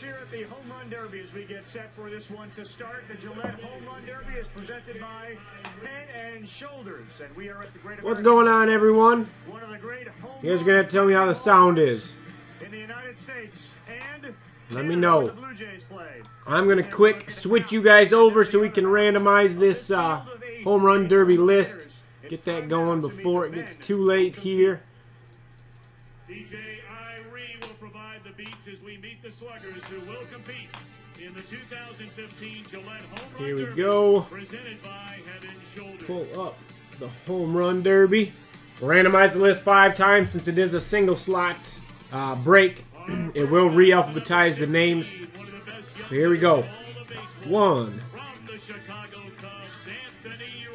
here at the Home Run Derby as we get set for this one to start. The Gillette Home Run Derby is presented by Head and Shoulders, and we are at the Great What's going on, everyone? One of the great home You guys are gonna have to tell me how the sound is. in the United States, and let me know. the Blue Jays play. I'm gonna quick switch you guys over so we can randomize this Home Run Derby list. Get that going before it gets too late here. DJ Irie will provide the beats as we meet the sluggers who will compete in the 2015 Gillette Home Run Here we Derby, go. presented by Head and Shoulders. Pull up the Home Run Derby. Randomize the list 5 times since it is a single slot break. It will re-alphabetize the names. So here we go. 1,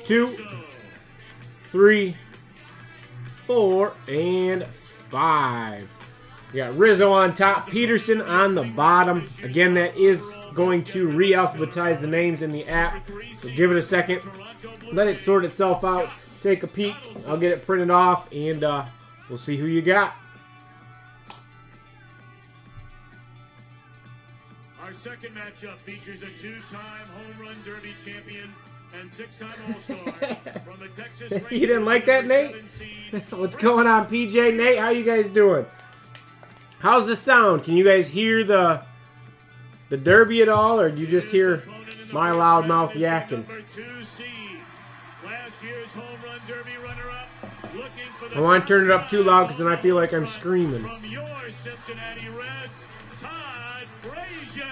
2, 3, 4, and 5. We got Rizzo on top, Peterson on the bottom. Again, that is going to re-alphabetize the names in the app. So give it a second. Let it sort itself out. Take a peek. I'll get it printed off, and we'll see who you got. Our second matchup features a 2-time Home Run Derby champion and 6-time All-Star from the Texas Rangers. You didn't like that, Nate? What's going on, PJ? Nate, how you guys doing? How's the sound? Can you guys hear the Derby at all, or do you just hear my loud mouth yakking? I want to turn it up too loud because then I feel like I'm screaming. From your Cincinnati Reds, Todd Frazier.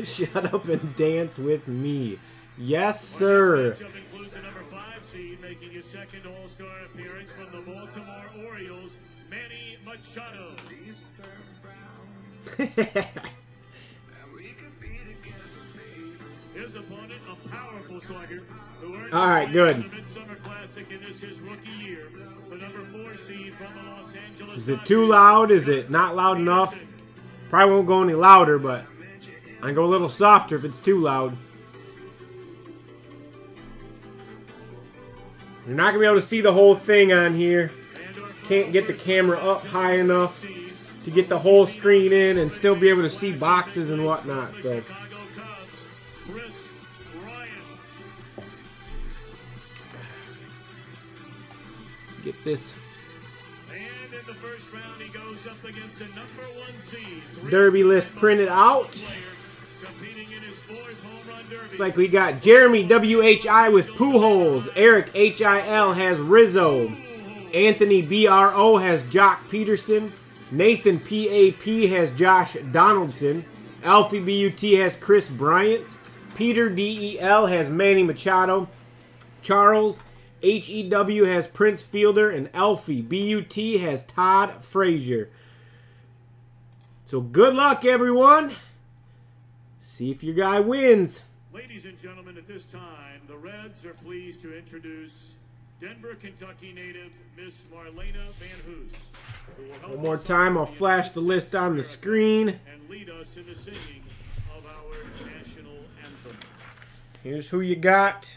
Shut up and dance with me. Yes, sir. Matchup includes the number 5 seed making his second All-Star appearance from the Baltimore Orioles, Manny Machado. His opponent, a powerful slugger who earned All right, good. the Midsummer Classic in this his rookie year. The number 4 seed from the Los Angeles. Is it too loud? Is it not loud enough? Probably won't go any louder, but I can go a little softer if it's too loud. You're not going to be able to see the whole thing on here. Can't get the camera up high enough to get the whole screen in and still be able to see boxes and whatnot. So get this Derby list printed out. Looks like we got Jeremy WHI with Pujols. Eric HIL has Rizzo. Anthony BRO has Jock Peterson. Nathan PAP has Josh Donaldson. Alfie BUT has Chris Bryant. Peter DEL has Manny Machado. Charles HEW has Prince Fielder. And Alfie BUT has Todd Frazier. So good luck, everyone. See if your guy wins. Ladies and gentlemen, at this time, the Reds are pleased to introduce Denver, Kentucky native Miss Marlena Van Hoos. One more time, I'll flash the list on the screen. And lead us in the singing of our national anthem. Here's who you got.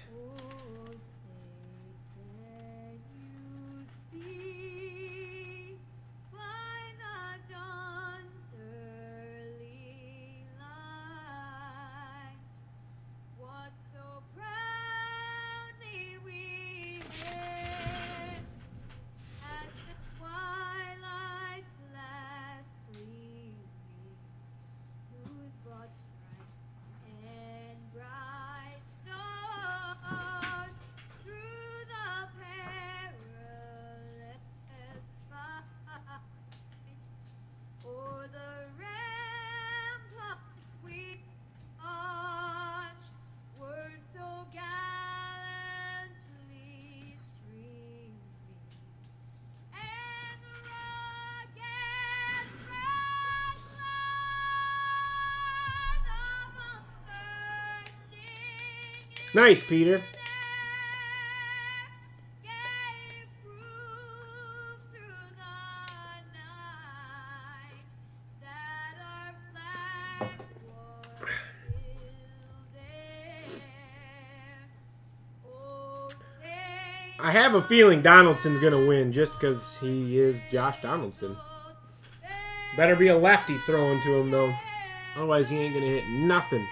Nice, Peter. I have a feeling Donaldson's going to win just because he is Josh Donaldson. Better be a lefty throwing to him, though. Otherwise, he ain't going to hit nothing.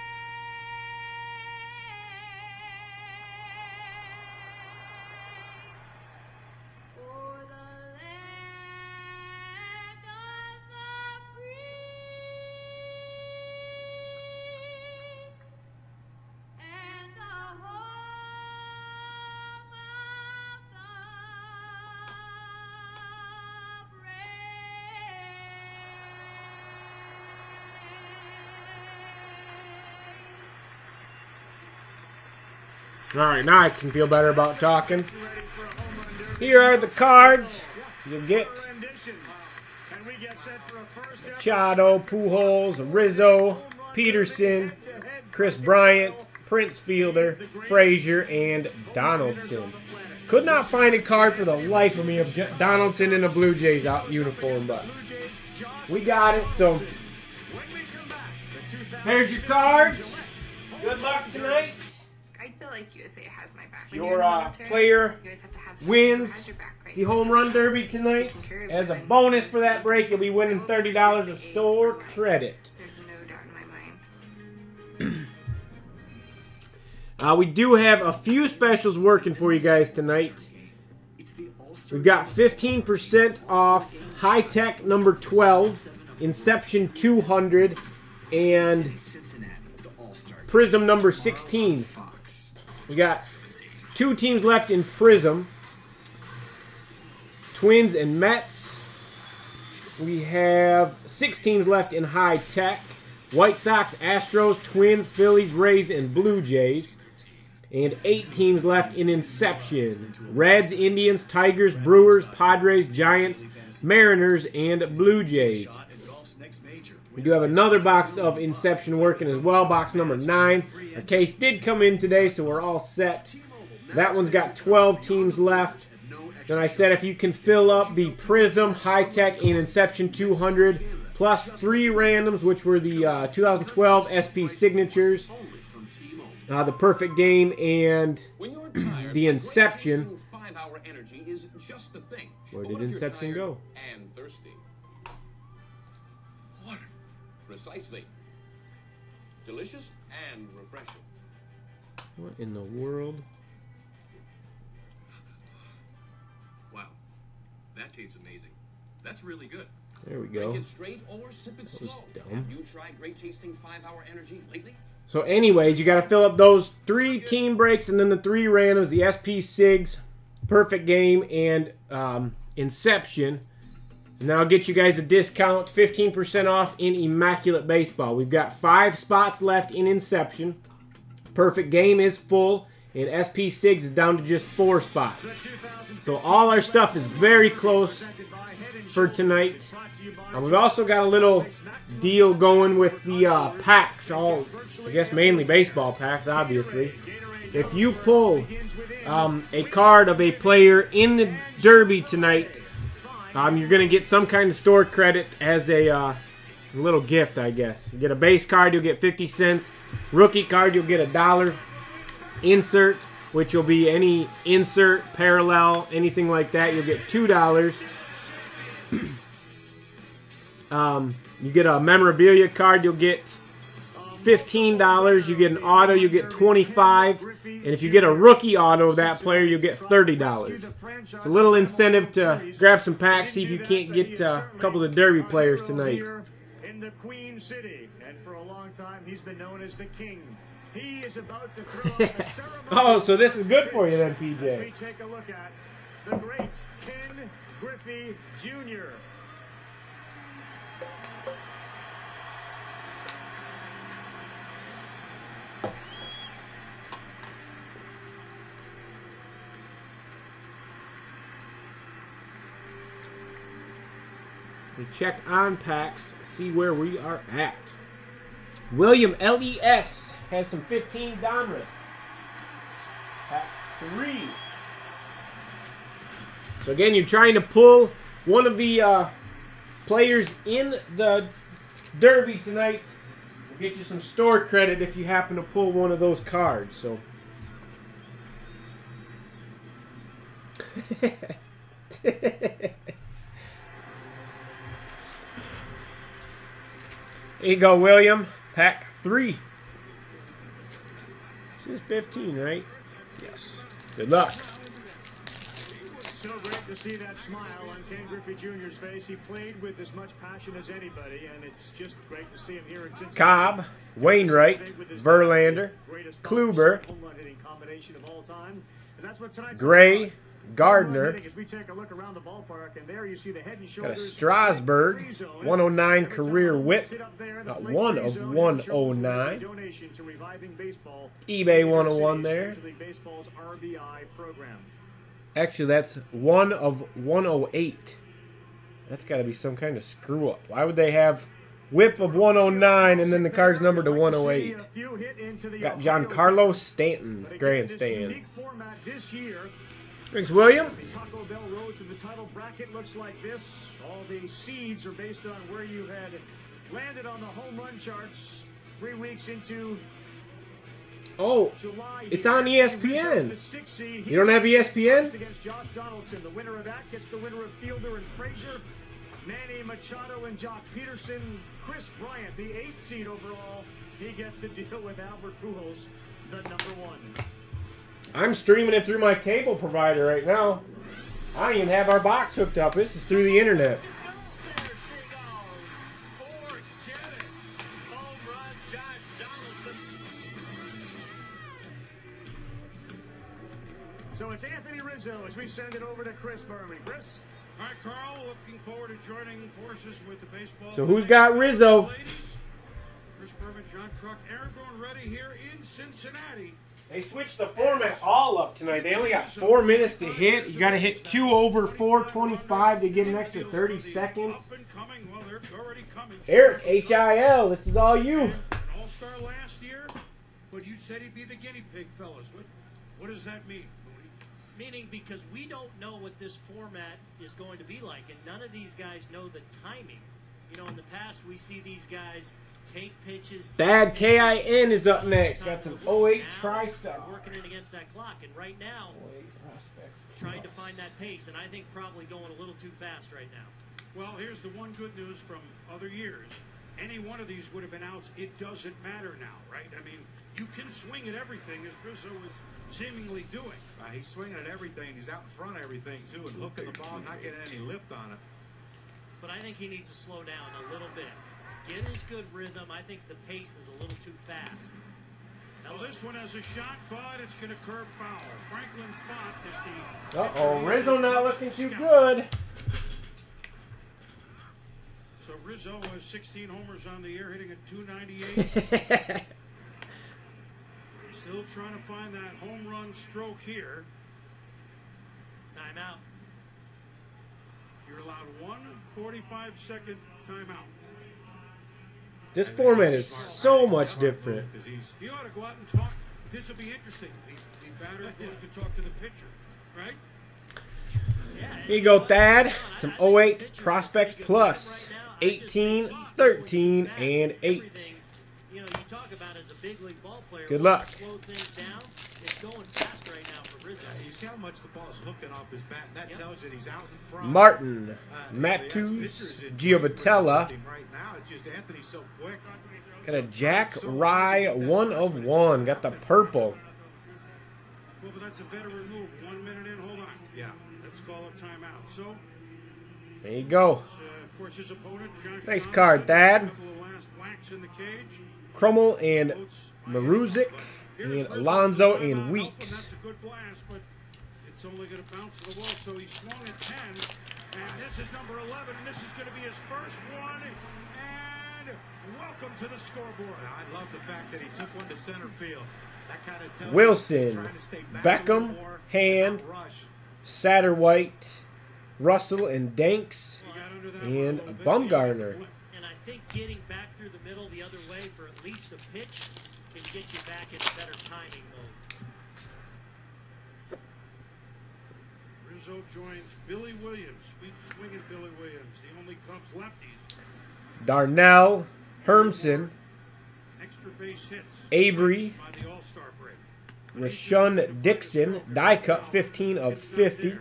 Alright, now I can feel better about talking. Here are the cards. You get Machado, Pujols, Rizzo, Peterson, Chris Bryant, Prince Fielder, Frazier, and Donaldson. Could not find a card for the life of me of Donaldson in a Blue Jays uniform, but we got it, so there's your cards. Good luck tonight. I feel like USA has my back. Your player wins the Home Run Derby tonight. As a bonus for that break, you'll be winning $30 of store credit. There's no doubt in my mind. We do have a few specials working for you guys tonight. We've got 15% off High Tech number 12, Inception 200, and Prism number 16. We got 2 teams left in Prism. Twins and Mets. We have 6 teams left in High Tech. White Sox, Astros, Twins, Phillies, Rays, and Blue Jays. And 8 teams left in Inception. Reds, Indians, Tigers, Brewers, Padres, Giants, Mariners, and Blue Jays. We do have another box of Inception working as well, box number 9. Our case did come in today, so we're all set. That one's got 12 teams left. Then I said if you can fill up the Prism, High Tech, and Inception 200, plus 3 randoms, which were the 2012 SP signatures, the Perfect Game, and the Inception. Where did Inception go? Precisely. Delicious and refreshing. What in the world? Wow. That tastes amazing. That's really good. There we go. Drink it straight or sip it slow. Have you tried great tasting 5-hour energy lately? So anyways, you got to fill up those 3 team breaks and then the 3 randoms, the SP Sigs, Perfect Game, and Inception. And that'll get you guys a discount, 15% off in Immaculate Baseball. We've got 5 spots left in Inception. Perfect Game is full, and SP Sigs is down to just 4 spots. So all our stuff is very close for tonight. We've also got a little deal going with the packs, all, I guess mainly baseball packs, obviously. If you pull a card of a player in the Derby tonight, you're going to get some kind of store credit as a little gift, I guess. You get a base card, you'll get 50 cents. Rookie card, you'll get $1. Insert, which will be any insert, parallel, anything like that, you'll get $2. You get a memorabilia card, you'll get $15. You get an auto, you get $25. And if you get a rookie auto of that player, you'll get $30. It's a little incentive to grab some packs, see if you can't get a couple of the Derby players tonight. In the Queen City, and for a long time he's been known as the King. He is about to throw off a ceremony. Oh, so this is good for you then, PJ. As we take a look at the great Ken Griffey Jr. We check on packs, see where we are at. William LES has some 15 Donruss. Pack 3. So again, you're trying to pull one of the players in the Derby tonight. We'll get you some store credit if you happen to pull one of those cards. So Here you go, William. Pack 3. This is 15, right? Yes. Good luck. So great to see that smile on Ken Griffey Jr.'s face. He played with as much passion as anybody, and it's just great to see him here in Cincinnati. Cobb, Wainwright, Verlander, Kluber, Gray, Gardner. Got a Strasburg, 109 career whip. Got 1 of 109. eBay 101 there. Actually, that's 1 of 108. That's got to be some kind of screw up. Why would they have whip of 109 and then the card's numbered to 108? Got Giancarlo Stanton, grandstand. Thanks, William. The Taco Bell road to the title bracket looks like this. All the seeds are based on where you had landed on the home run charts 3 weeks into Oh, July. it's on ESPN. You don't have ESPN? Against Josh Donaldson. The winner of that gets the winner of Fielder and Frazier. Manny Machado and Jock Peterson. Chris Bryant, the 8th seed overall. He gets to deal with Albert Pujols, the #1. I'm streaming it through my cable provider right now. I don't even have our box hooked up. This is through the internet. So it's Anthony Rizzo as we send it over to Chris Berman. Chris? All right, Carl, looking forward to joining forces with the baseball. So who's got Rizzo? Chris Berman, John Truck, Aaron Boone ready here in Cincinnati. They switched the format all up tonight. They only got 4 minutes to hit. You got to hit 2 over 425 to get an extra 30 seconds. Up and coming. Well, they're already coming. Eric, HIL, this is all you. An all-star last year, but you said he'd be the guinea pig, fellas. What does that mean? Meaning because we don't know what this format is going to be like, and none of these guys know the timing. You know, in the past, we see these guys take pitches. Thad KIN is up next. Got some 08 TriStar. Working it against that clock, and right now, trying to find that pace, and I think probably going a little too fast right now. Well, here's the one good news from other years. Any one of these would have been outs. It doesn't matter now, right? I mean, you can swing at everything, as Rizzo was seemingly doing. He's swinging at everything. He's out in front of everything, too, and hooking the ball, not getting any lift on it. But I think he needs to slow down a little bit. Get his good rhythm. I think the pace is a little too fast. Well, this one has a shot, but it's going to curve foul. Franklin Font is the... Uh-oh, Rizzo not looking too good. So Rizzo has 16 homers on the year, hitting at .298. Still trying to find that home run stroke here. Timeout. You're allowed 1 45-second timeout. This format is so much different. He ought to go out and talk. This will be interesting. The batter is going to talk to the pitcher, right? Here you go, Thad. Some 08 Prospects Plus. 18, 13, and 8. You know, you talk about as a big league ball player. Good luck. Slow things down. It's going fast right now for Rizzo. You see how much the ball's hooking off his bat, and that tells you he's out in front. Martin, Matus, Giovitella. Right now, it's just Anthony's so quick. Got a Jack Rye 1 of 1. Got the purple. Well, but that's a veteran move. 1 minute in, hold on. Yeah. Let's call a timeout. So, There you go. of course, his opponent, Josh Nice Donaldson, card, Thad. a couple of last whacks in the cage. Crummel and Maruzik and Alonzo and Weeks. That's a good blast, but it's only going to bounce to the wall. So he swung at 10, and this is number 11, and this is going to be his first one. And welcome to the scoreboard. I love the fact that he took one to center field. That kind of tells Wilson, he's trying to stay back a little Beckham, more, Hand, not rush. Satterwhite, Russell and Danks, He got under that and one a little bit. Bumgarner. And I think getting back through the middle the other way for at least a pitch can get you back in better timing mode. Rizzo joins Billy Williams. Sweet swinging Billy Williams. The only Cubs lefties. Darnell, Hermson, Extra base hits. Avery, By the All-Star break. Rashun Dixon, die cut 15 of 50.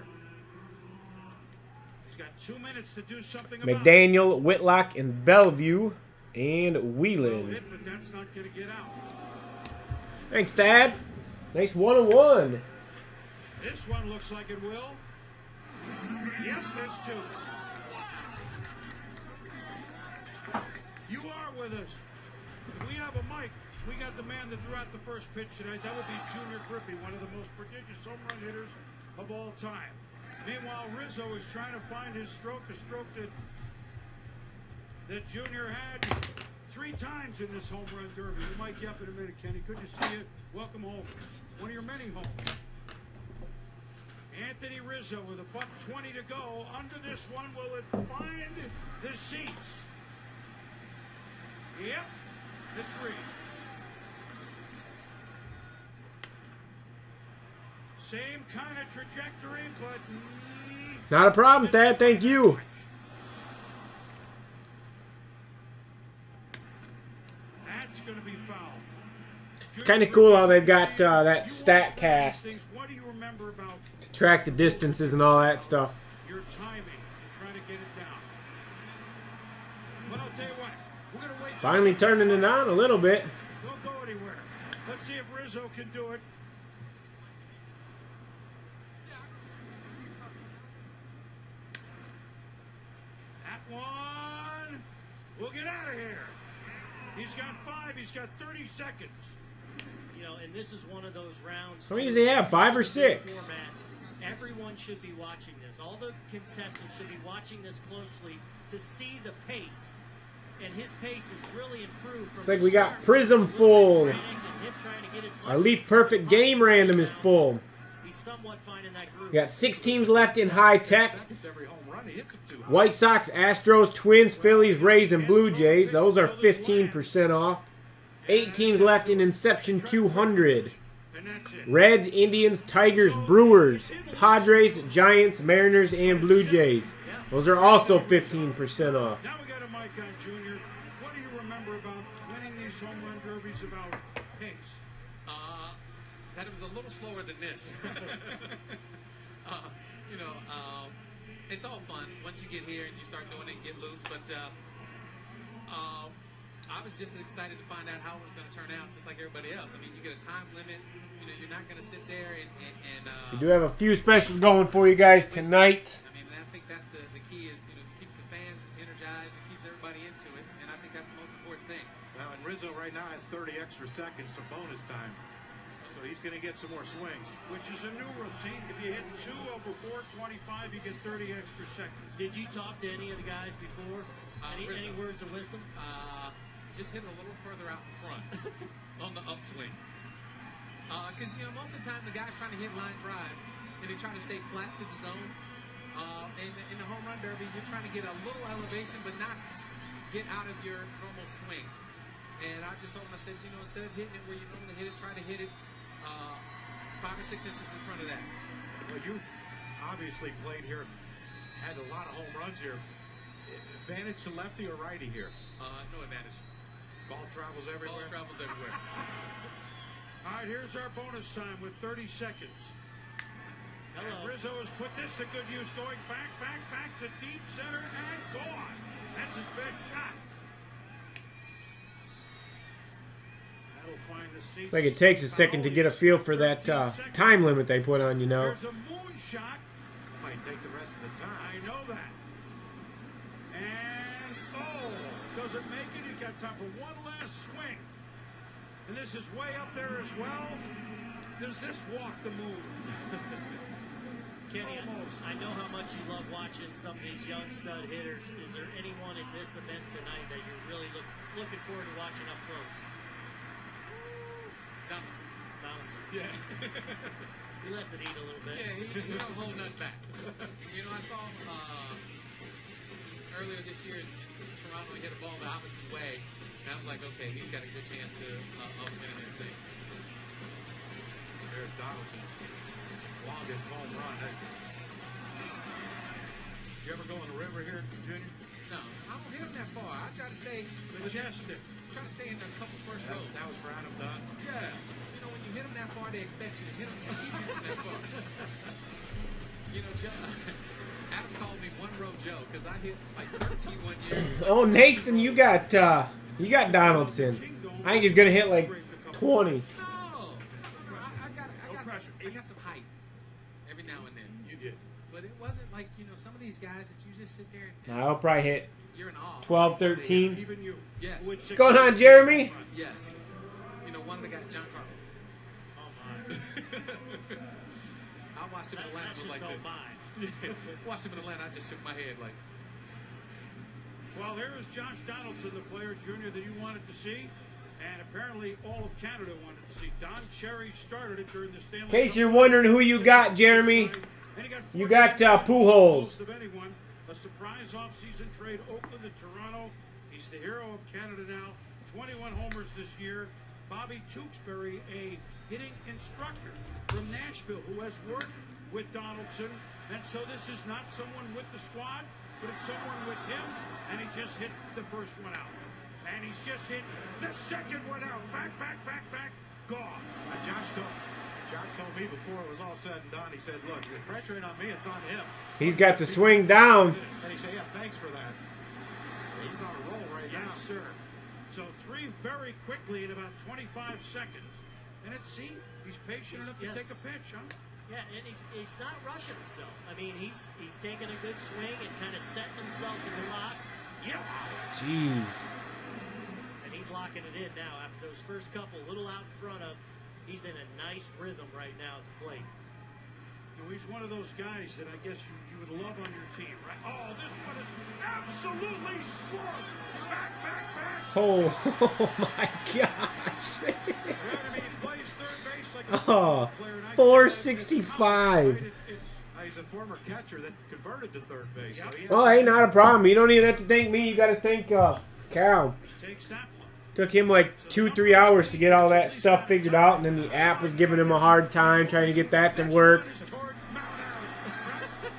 2 minutes to do something about it. McDaniel, Whitlock, and Bellevue, and No Wheelan. hit, but that's not going to get out. Thanks, Dad. Nice 1-1. This one looks like it will. Yep, there's two. You are with us. If we have a mic, we got the man that threw out the first pitch tonight. That would be Junior Griffey, one of the most prodigious home run hitters of all time. Meanwhile, Rizzo is trying to find his stroke, a stroke that Junior had 3 times in this home run derby. You might get up in a minute, Kenny. Good to see you. Welcome home. One of your many homes. Anthony Rizzo with $1:20 to go. Under this one, will it find the seats? Yep, the 3. Same kind of trajectory, but Not a problem, Dad. Thank you. that's going to be foul. Kind of cool how they've got that stat cast What do you remember about to track the distances and all that stuff. your timing and trying to get it down? But I'll tell you what, we're going to wait. Finally turning it on a little bit. Don't go anywhere. Let's see if Rizzo can do it. That one. We'll get out of here. He's got 5. He's got 30 seconds. You know, and this is one of those rounds. How many does he have? 5 or 6? Format. Everyone should be watching this. All the contestants should be watching this closely to see the pace. And his pace has really improved. From Looks like the we got start. Prism full. And him trying to get as Our much Leaf Perfect game random is full. He's somewhat finding that groove. We got 6 teams left in high tech. Seconds every home run, he hits them too high. White Sox, Astros, Twins, Phillies, Rays, and Blue Jays. Those are 15% off. 8 teams left in Inception 200. And that's it. Reds, Indians, Tigers, Brewers, Padres, Giants, Mariners, and Blue Jays. Those are also 15% off. Now we got a mic on Junior. What do you remember about winning these home run derbies about pace? That it was a little slower than this. It's all fun once you get here and you start doing it and get loose. But I was just excited to find out how it was going to turn out, just like everybody else. I mean, you get a time limit. You know, you're not going to sit there and We do have a few specials going for you guys tonight. I mean, and I think that's the key is, you know, keeps the fans energized, keeps everybody into it, and I think that's the most important thing. Well, and Rizzo right now has 30 extra seconds, some bonus time. So he's going to get some more swings. Which is a new routine. If you hit 2 over 425, you get 30 extra seconds. Did you talk to any of the guys before? Rizzo. Any words of wisdom? Just hit it a little further out in front on the upswing. Because, you know, most of the time the guy's trying to hit line drives and they're trying to stay flat to the zone. And in the home run derby, you're trying to get a little elevation but not get out of your normal swing. And I just told him, I said, you know, instead of hitting it where you normally hit it, try to hit it 5 or 6 inches in front of that. Well, you obviously played here, had a lot of home runs here. Advantage to lefty or righty here? No advantage. Ball travels everywhere. Ball travels everywhere. All right, here's our bonus time with 30 seconds. And Hello. Rizzo has put this to good use, going back to deep center and gone. That's his best shot. That'll find the seats. Looks like it takes a second to get a feel for that time limit they put on, you know. There's a moonshot. Might take the rest of the time. I know that. And, doesn't make it. He's got time for one last swing. And this is way up there as well. Does this walk the moon? Kenny, Almost. I know how much you love watching some of these young stud hitters. Is there anyone in this event tonight that you're really looking forward to watching up close? Donaldson. Yeah. He lets it eat a little bit. Yeah, he don't hold nothing back. You know, I saw him earlier this year in Toronto. He hit a ball the opposite way. And I was like, okay, he's got a good chance of winning this thing. There's Donaldson's longest home run. You ever go in the river here, Junior? No, I don't hit him that far. I try to stay Majestic. try to stay in a couple first rows. That was for Adam Dunn. Yeah. You know, when you hit them that far, they expect you to hit them and keep hitting that far. You know, Adam called me one row Joe because I hit like 13 one year. Oh, Nathan, you got Donaldson. I think he's gonna hit like 20. Oh, I got some height every now and then. You did. But it wasn't like, you know, some of these guys that you just sit there and I'll probably hit you're in awe. 12, 13. Even you. Yes. What's going on, Jeremy? Yes. You know, one of the guys, John Carter. Oh my. I watched him in Atlanta That's go just like so this. fine. Watched him in Atlanta, I just shook my head like. Well, there is Josh Donaldson, the player junior that you wanted to see. And apparently all of Canada wanted to see. Don Cherry started it during the Stanley In case Cup. you're wondering who you got, Jeremy, you got Pujols. Of anyone. A surprise offseason trade, Oakland to Toronto. He's the hero of Canada now. 21 homers this year. Bobby Tewksbury, a hitting instructor from Nashville who has worked with Donaldson. And so this is not someone with the squad, but it's someone with him. And he just hit the first one out. And he's just hit the second one out. Back, gone. Josh told me before it was all said and done, he said, look, the pressure ain't on me, it's on him. He's got the swing down. And he said, yeah, thanks for that. He's on a roll right Yes, now. sir. So 3 very quickly in about 25 seconds. And it's, see, he's patient enough to Yes. take a pitch, huh? Yeah, and he's not rushing himself. I mean, he's taking a good swing and kind of setting himself in the box. Yeah. Jeez. And he's locking it in now after those first couple, a little out in front of. He's in a nice rhythm right now at the plate. You know, he's one of those guys that I guess you would love on your team, right? Oh, this one is absolutely slugged. Back. Oh my gosh. Right, I mean, he plays third base like a Oh, player, and I 465. He's a former catcher that converted to third base. So he Oh, hey, not a problem. You don't even have to thank me. You got to thank Cal. takes that one. Took him like 2-3 hours to get all that stuff figured out, and then the app was giving him a hard time trying to get that to work.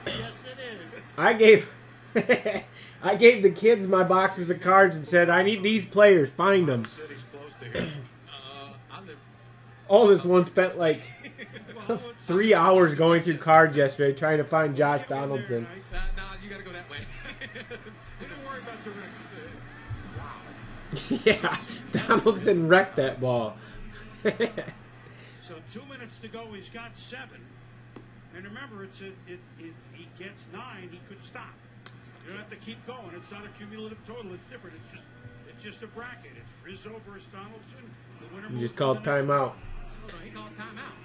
Yes, it is. I gave I gave the kids my boxes of cards and said, I need these players. Find them. city's close to here. I live. All this one spent like 3 hours going through cards yesterday trying to find Josh Donaldson. Nah, you gotta go that way. Don't worry about the record. Yeah, Donaldson wrecked that ball. So 2 minutes to go, he's got 7. And remember, if he gets 9, he could stop. You don't have to keep going. It's not a cumulative total. It's different. It's just a bracket. It's Rizzo versus Donaldson. The winner You moves just to called the next timeout. Hold on, he called timeout.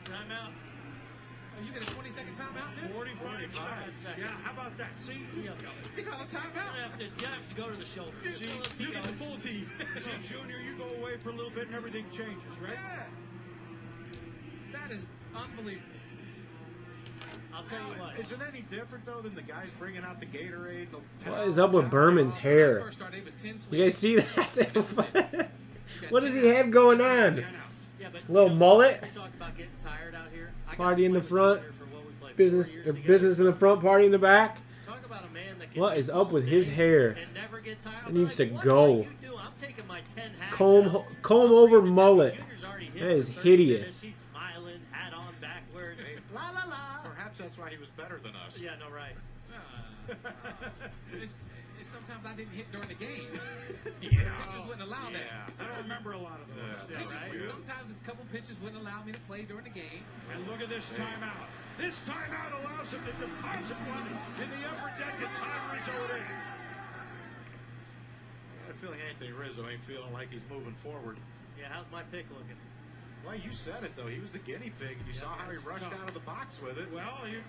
Timeout. Oh, you get a 20-second timeout, round. Vince? 45 seconds. Yeah, how about that? See? You He called a timeout. have to go to the shoulder. See, You get the full tee. see, Junior, you go away for a little bit and everything changes, right? Yeah. That is unbelievable. I'll tell you what. Is it any different, though, than the guys bringing out the Gatorade? What is up with Berman's hair? First started, it was 10 You guys see that? What does he have going on? Yeah, but Little mullet? We talk about getting tired out here. I got Party in to the play with front, Junior for what we played, 4 business years or together. business in the front, party in the back. Talk about a man that can What is up with his hair? and never get tired. It needs to What go. are you doing? I'm taking my 10 hacks Comb out. over mullet. Junior's already hit That is for 30 hideous. minutes. He's smiling, hat on backwards. La la la. Perhaps that's why he was better than us. Yeah, no, right. It's sometimes I didn't hit during the game. Yeah. Pitchers wouldn't allow Yeah. that. I don't remember a lot of those. Yeah. Yeah, right? Sometimes a couple pitchers wouldn't allow me to play during the game. And look at this timeout. This timeout allows him to deposit one in the upper deck and time Rizzo it in. I feel like Anthony Rizzo ain't feeling like he's moving forward. Yeah, how's my pick looking? Well, you said it, though. He was the guinea pig. You saw how he rushed out of the box with it. Well, you're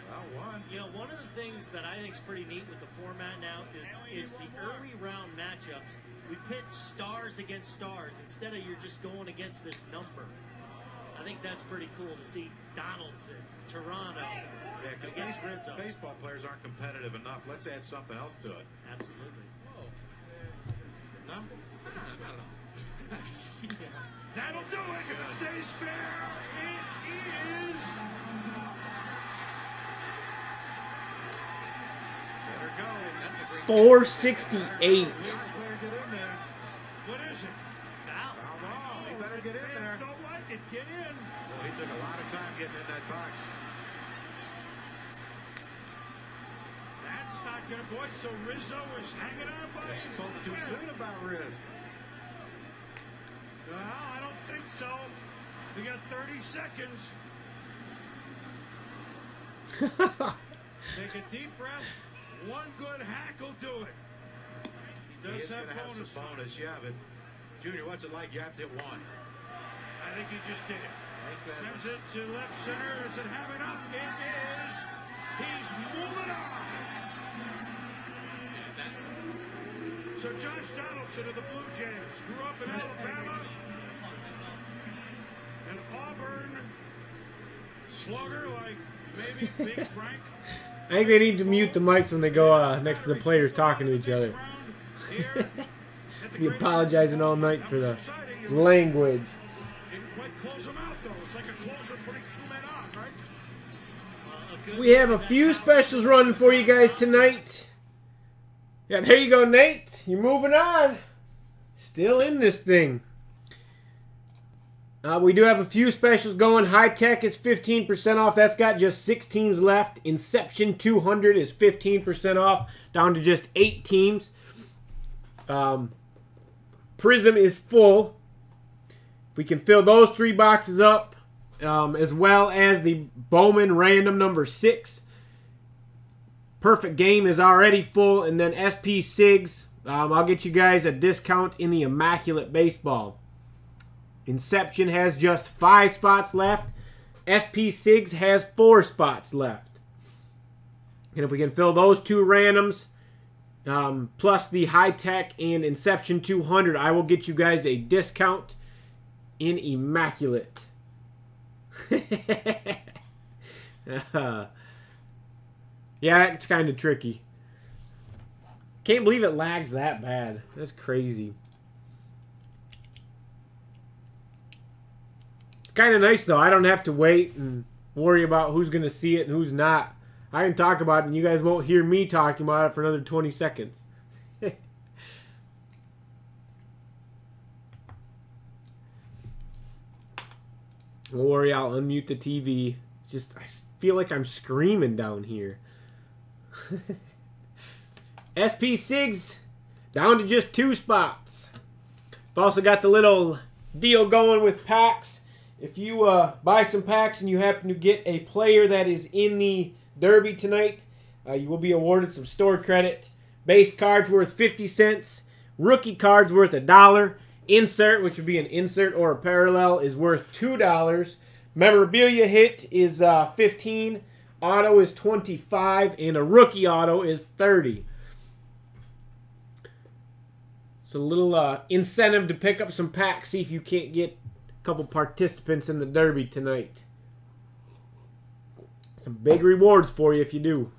Well, one. You know, one of the things that I think is pretty neat with the format now is the early round matchups. We pit stars against stars instead of you're just going against this number. I think that's pretty cool to see Donaldson, Toronto, Yeah, 'cause against Rizzo. baseball players aren't competitive enough. Let's add something else to it. Absolutely. Whoa. No? I don't know. that'll do it. Stays fair. It is. Better go. That's a great 468. Player get in there. What is it? Foul. Foul ball. He better get in Fans there. don't like it. Get in. Well, he took a lot of time getting in that box. That's not going to boy. So Rizzo is hanging on by his Spoke too soon about Riz. No, I don't think so. We got 30 seconds. Take a deep breath. One good hack will do it. He is going to have some bonus, yeah, but Junior, what's it like? You have to hit one. I think he just did it. Sends it to left center. Does it have it up? It is. He's moving on. Yeah, that's So Josh Donaldson of the Blue Jays grew up in Alabama. An Auburn slugger like maybe Big Frank. I think they need to mute the mics when they go next to the players talking to each other. Be apologizing all night for the language. Didn't quite close him out though. It's like a closer putting two men on, right? We have a few specials running for you guys tonight. Yeah, there you go, Nate. You're moving on. Still in this thing. We do have a few specials going. High Tech is 15% off. That's got just 6 teams left. Inception 200 is 15% off. Down to just 8 teams. Prism is full. We can fill those 3 boxes up. As well as the Bowman random number 6. Perfect Game is already full. And then SP Sigs. I'll get you guys a discount in the Immaculate Baseball. Inception has just 5 spots left. SP Sigs has 4 spots left. And if we can fill those 2 randoms, plus the High Tech and Inception 200, I will get you guys a discount in Immaculate. Yeah, it's kind of tricky. Can't believe it lags that bad. That's crazy. It's kind of nice, though. I don't have to wait and worry about who's going to see it and who's not. I can talk about it, and you guys won't hear me talking about it for another 20 seconds. Don't worry, I'll unmute the TV. Just, I feel like I'm screaming down here. SP Sigs, down to just 2 spots. I've also got the little deal going with packs. If you buy some packs and you happen to get a player that is in the Derby tonight, you will be awarded some store credit. Base cards worth 50 cents. Rookie cards worth $1. Insert, which would be an insert or a parallel, is worth $2. Memorabilia hit is 15. Auto is 25, and a rookie auto is 30. So a little incentive to pick up some packs. See if you can't get a couple participants in the Derby tonight. Some big rewards for you if you do.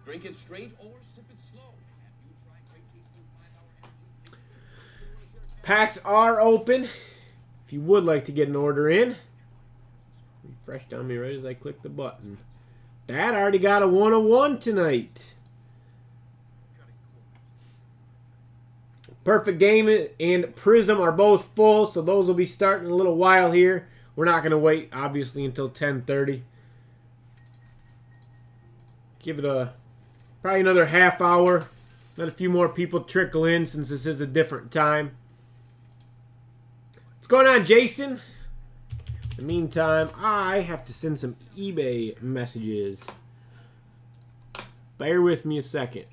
Drink it straight or sip it slow. Packs are open. If you would like to get an order in, refresh on me right as I click the button. Dad already got a 101 tonight. Perfect Game and Prism are both full, so those will be starting in a little while here. We're not going to wait, obviously, until 10:30. Give it probably another half hour. Let a few more people trickle in since this is a different time. What's going on, Jason? In the meantime, I have to send some eBay messages. Bear with me a second.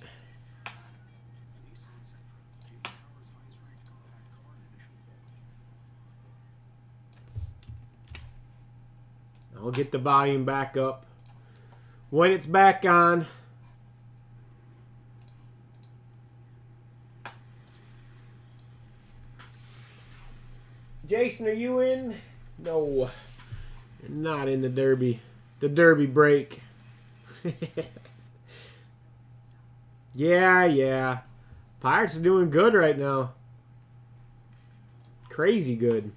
I'll get the volume back up. When it's back on, Jason, are you in? No, you're not in the Derby. The Derby break. Yeah. Pirates are doing good right now. Crazy good.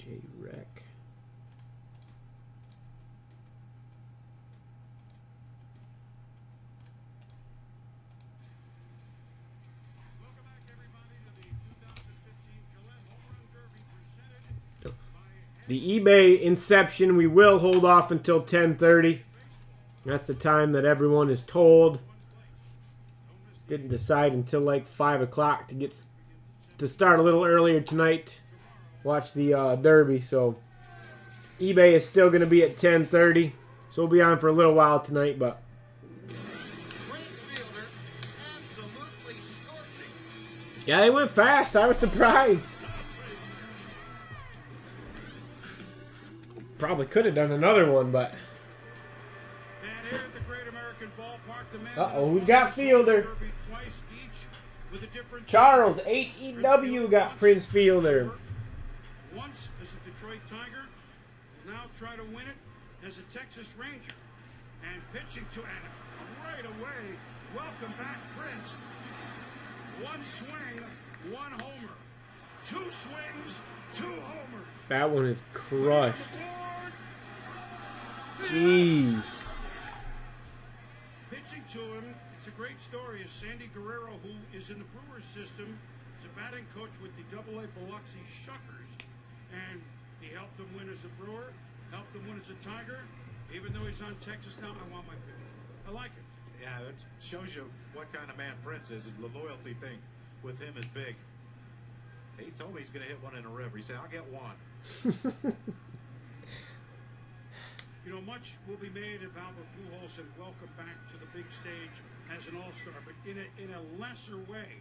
J-Rec. The eBay inception, we will hold off until 10:30. That's the time that everyone is told. Didn't decide until like 5 o'clock to start a little earlier tonight. Watch the Derby, so eBay is still going to be at 10:30. So we'll be on for a little while tonight, but yeah, they went fast. I was surprised. Probably could have done another one, but And here at the Great American Ballpark, the man uh-oh, who's got Fielder? twice each with a different Charles H-E-W got Prince Fielder. once as a Detroit Tiger, will now try to win it as a Texas Ranger. And pitching to and right away, welcome back, Prince. One swing, one homer. Two swings, two homers. That one is crushed. Jeez. Pitching to him, it's a great story, is Sandy Guerrero, who is in the Brewers system, is a batting coach with the AA Biloxi Shuckers. And he helped them win as a Brewer, helped them win as a Tiger. Even though he's on Texas now, I want my pick. I like it. Yeah, it shows you what kind of man Prince is. The loyalty thing with him is big. He told me he's going to hit one in a river. He said, I'll get one. You know, much will be made of Albert Pujols and welcome back to the big stage as an all-star, but in a lesser way.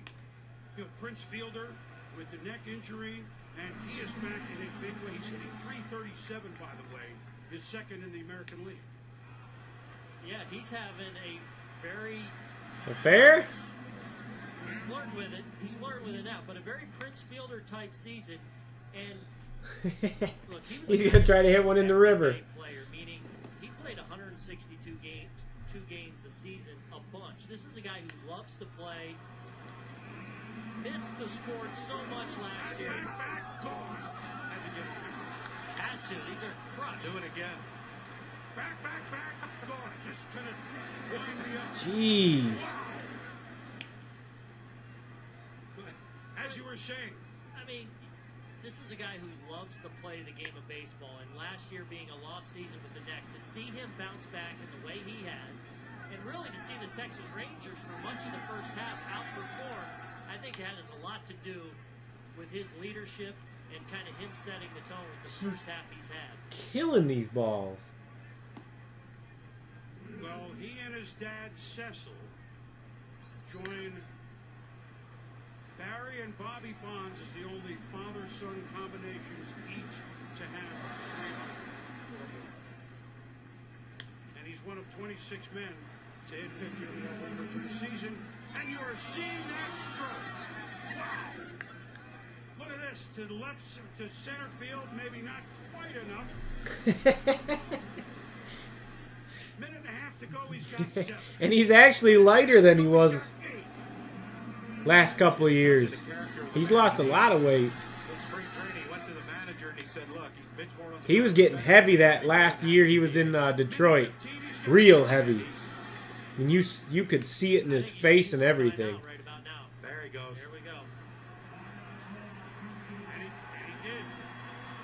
You know, Prince Fielder with the neck injury, and he is back in a big way. He's hitting .337, by the way, his second in the American League. Yeah, he's having a very... Fair? He's flirting with it. He's flirting with it now, but a very Prince Fielder type season. And look, he's going to try to hit one in the river. Player, meaning he played 162 games, 2 games a season, a bunch. This is a guy who loves to play. Missed the sport so much last year. Had to. These are crushed. Do it again. Back, gone. Just kind of wind me up. Jeez. As you were saying, I mean, this is a guy who loves to play the game of baseball, and last year being a lost season with the neck, to see him bounce back in the way he has, and really to see the Texas Rangers for much of the first half outperform, I think that has a lot to do with his leadership and kind of him setting the tone with the first half he's had. Killing these balls. well, he and his dad, Cecil, join Barry and Bobby Bonds as the only father-son combinations each to have 300. And he's one of 26 men to hit 50 or more homers in the season. And you are seeing that stroke. Wow! Look at this. To the left, to center field, maybe not quite enough. Minute and a half to go, he's got 7. And he's actually lighter than he was last couple of years. He's lost a lot of weight. He was getting heavy that last year he was in Detroit. Real heavy. And you could see it in his face and everything. There he goes. There we go. And he did.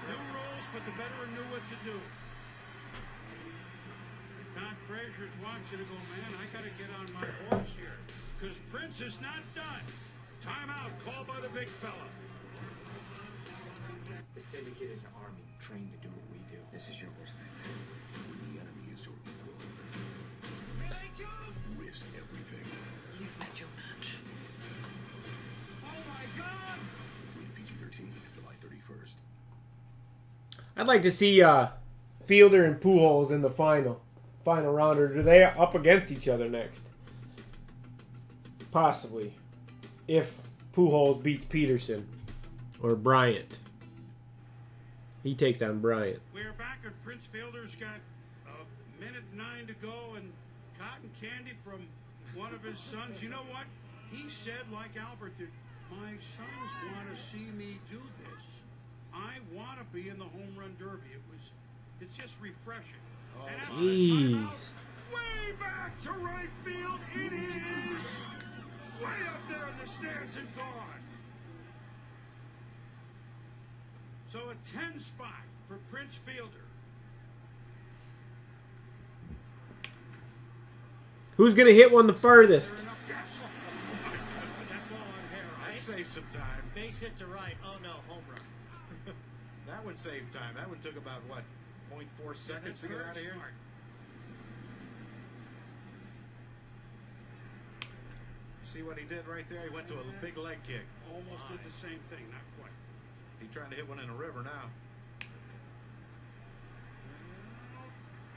New rules, but the veteran knew what to do. Todd Frazier's watching and go, man, I got to get on my horse here. Because Prince is not done. Timeout called by the big fella. The syndicate is an army trained to do what we do. This is yours. The enemy is your equal. Risk everything. You've met your match. Oh my God! Rated PG-13, July 31st. I'd like to see Fielder and Pujols in the final round. Or do they up against each other next? Possibly. If Pujols beats Peterson or Bryant. He takes on Bryant. We're back and Prince Fielder's got a minute 9 to go and cotton candy from one of his sons. You know what? He said, like Albert did, my sons want to see me do this. I want to be in the home run derby. It's just refreshing. Oh, And after the Jeez. timeout, way back to right field, it is way up there in the stands and gone. So a 10 spot for Prince Fielder. Who's gonna hit one the furthest? That ball on Hare, That right? saved some time. Base hit to right. Oh no, home run. That one saved time. That one took about, what, 0.4 seconds to get out of here? Smart. See what he did right there? He went to a big leg kick. Almost did the same thing, not quite. He's trying to hit one in the river now.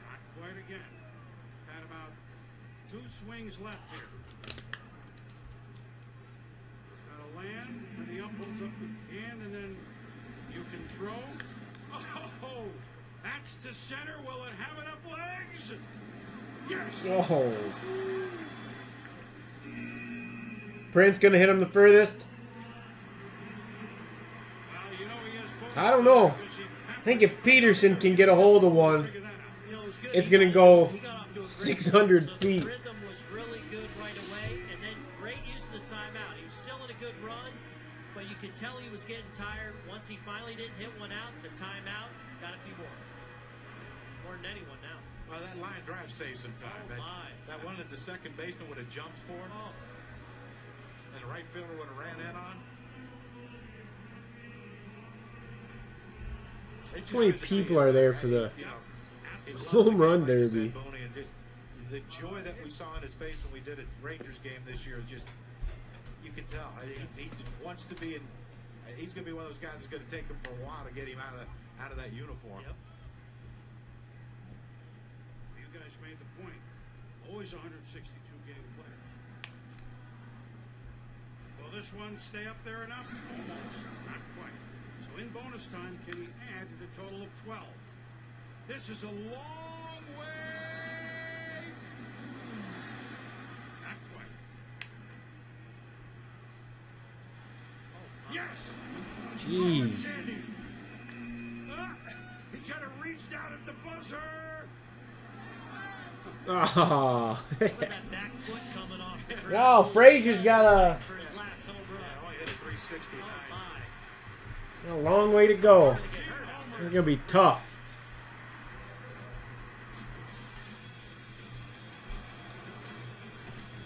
Not quite again. Had about 2 swings left here. Got to land, and the ump holds up the hand, and then you can throw. Oh, that's to center. Will it have enough legs? Yes. Oh. Prince gonna hit him the furthest? Well, you know he has both I don't know. because he I think if Peterson can get a hold of one, figured that out. You know, it was good. it's He gonna got- go he got off to a great 600 start. So feet. The rhythm was really good right away, and then great use of the timeout. He was still in a good run, but you could tell he was getting tired. Once he finally didn't hit one out, the timeout got a few more. More than anyone now. Well, that line drive saved some time. Oh, my. That one that the second baseman would have jumped for, Oh, and the right fielder would have ran in on. How many people are there for the You know, he loves home the game, run like you said, derby? Boney, and just the joy that we saw in his face when we did a Rangers game this year is just, you can tell. He wants to be in. He's going to be one of those guys that's going to take him for a while to get him out of that uniform. yep. You guys made the point. Always a 162 game player. Will this one stay up there enough? Almost. Not quite. So in bonus time, can he add to the total of 12? This is a long way. Not quite. Yes. Jeez. Sandy. He kind of reached out at the buzzer. Oh. Look at that back foot coming off the ground. No, Frazier's got For his last home run. Yeah, only hit a 369. Oh, my. a long way to go. It's gonna be tough.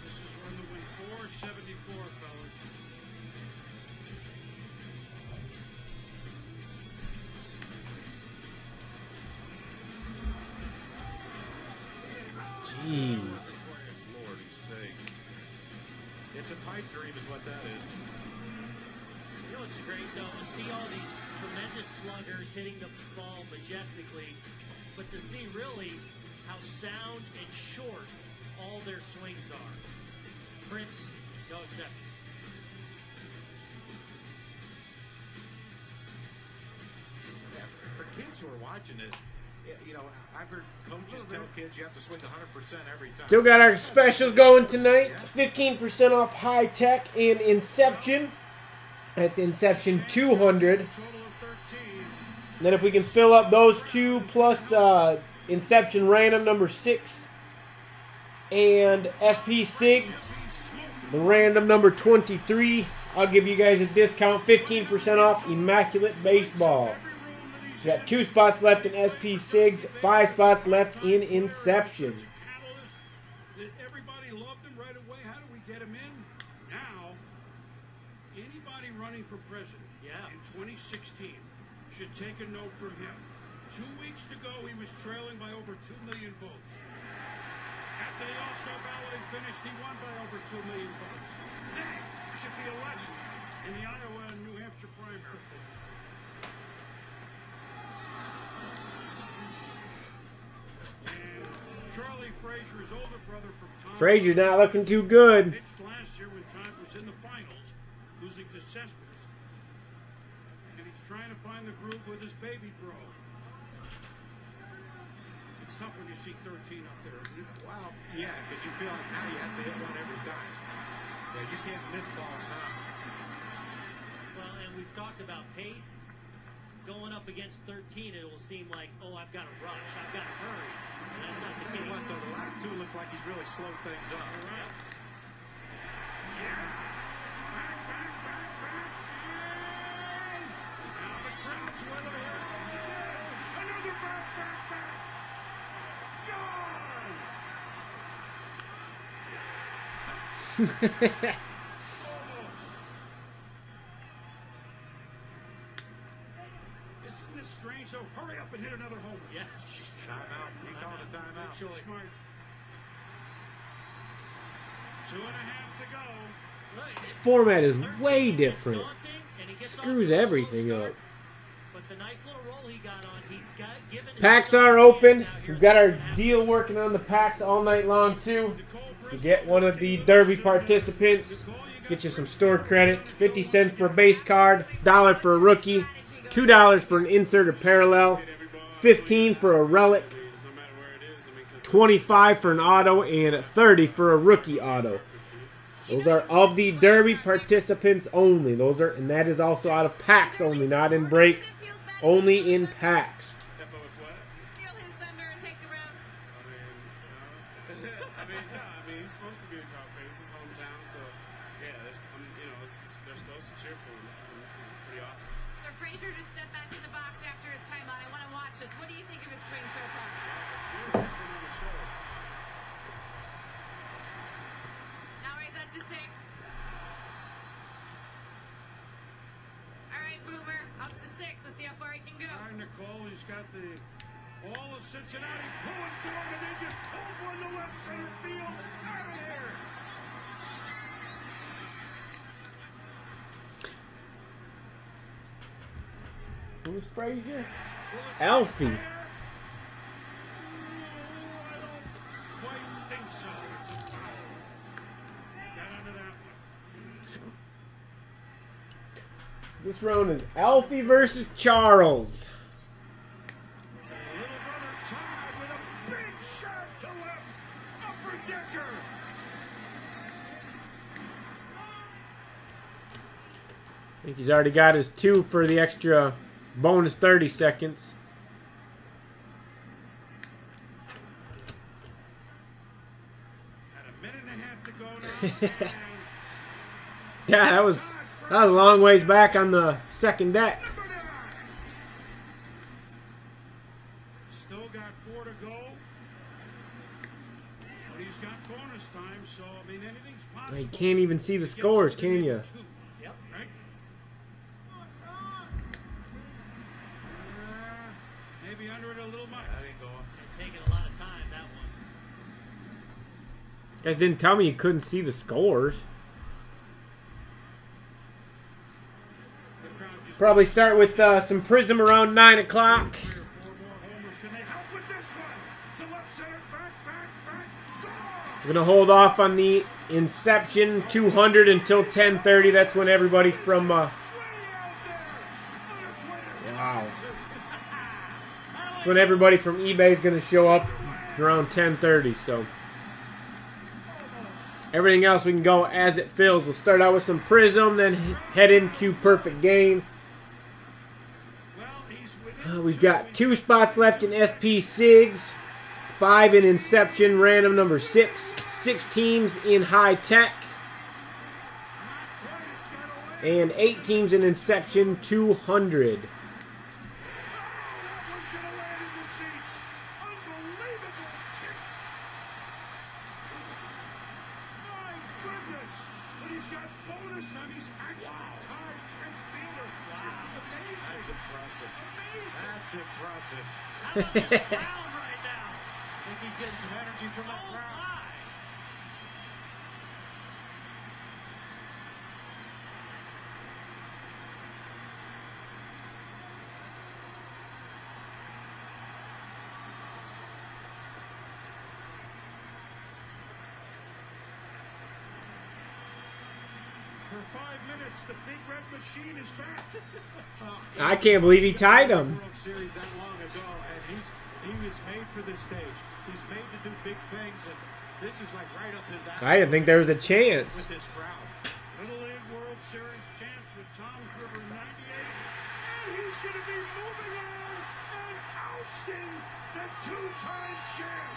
This is when the win 474, fellas. Jeez. Lordy's sake. It's a pipe dream is what that is. You know what's great, though, to see all these tremendous sluggers hitting the ball majestically, but to see really how sound and short all their swings are. Prince, no exception. Yeah, for kids who are watching this, you know, I've heard coaches tell kids you have to swing 100% every time. Still got our specials going tonight. 15% off High Tech and Inception. That's Inception 200. Total of 13. And then if we can fill up those two plus Inception Random number 6 and SP Sigs, the random number 23, I'll give you guys a discount, 15% off Immaculate Baseball. We got 2 spots left in SP Sigs, 5 spots left in Inception. Catalyst that everybody loved him right away. How do we get him in? Now, anybody running for president in 2016 should take a note from him. 2 weeks to go, he was trailing by over 2 million votes. After the All-Star balloting finished, he won by over 2 million votes. Next should be election in the Iowa and New Hampshire primary. And Charlie Frazier's older brother from Tom Frazier's not looking too good. pitched last year when Todd was in the finals, losing to Cespedes. And he's trying to find the groove with his baby bro. It's tough when you see 13 up there. isn't it? Wow, yeah, because you feel like now you have to hit one every time. Yeah, you can't miss balls now. Well, and we've talked about pace. going up against 13, it will seem like, oh, I've got to rush, I've got to hurry. And that's not the case. Well, so the last two look like he's really slowed things up. Right. Now the crowd's with him. Another back. Gone! Isn't this strange? So hurry up and hit another home. Yes. Timeout. He called a timeout. Good choice. Smart. 2.5 to go. This format is way different. Screws everything up. But the nice little roll he got on, he's got given. Packs are open. We've got our deal working on the packs all night long too. You get one of the Derby participants. Get you some store credit. 50 cents for a base card. $1 for a rookie. $2 for an insert or parallel. 15 for a relic. 25 for an auto and 30 for a rookie auto. Those are of the Derby participants only. Those are, and that is also out of packs only, not in breaks. Only in packs. Feel his thunder and take the rounds. I mean, he's supposed to be a crowd face. This is his hometown, so yeah, they're supposed to cheer for him. This is pretty awesome. So Frazier just stepped back in the box after his timeout. I want to watch this. What do you think of his swing so far? He's been on the show. Now he's at to 6. All right, Boomer, up to 6. Let's see how far he can go. All right, Nicole, he's got the ball of Cincinnati pulling for him, and they just pulled one to left center field. Out of there. Who's Frazier? Alfie. I don't quite think so. It's a foul. Got under that one. This round is Alfie versus Charles. Little brother Todd with a big shot to left. Upper decker. I think he's already got his 2 for the extra bonus 30 seconds. Had a minute and a half to go now. Yeah, that was a long ways back on the second deck. Still got 4 to go. But he's got bonus time, so I mean anything's possible. You can't even see the scores, can you? Yep. Right? Maybe under it a little much. That ain't going. Taking a lot of time, that one. You guys didn't tell me you couldn't see the scores. The crowd just Probably start with some Prism around 9 o'clock. 3 or 4 more homers. Can they help with this one? To left center, back. Gone! We're going to hold off on the Inception 200 until 10:30. That's when everybody from... wow. That's when everybody from eBay is going to show up around 10:30. So everything else we can go as it fills. We'll start out with some Prism, then head into Perfect Game. Well, he's within We've got 2 spots left in SP Sigs, 5 in Inception, random number 6, 6 teams in High Tech, and 8 teams in Inception 200. One's gonna land in the seats. Unbelievable kick. My goodness. But he's got bonus time. He's actually tied Prince Fielder. This is amazing. That's impressive. Amazing. That's impressive. How about this crowd right now? I think he's getting some energy from that crowd. For 5 minutes, the big red machine is back. I can't believe he tied him. World Series that long ago, and he was made for this stage. He's made to do big things, and this is like right up his alley. I didn't think there was a chance. With this crowd. Little League World Series champs with Tom's River 98. And he's going to be moving on and ousting the two-time champ.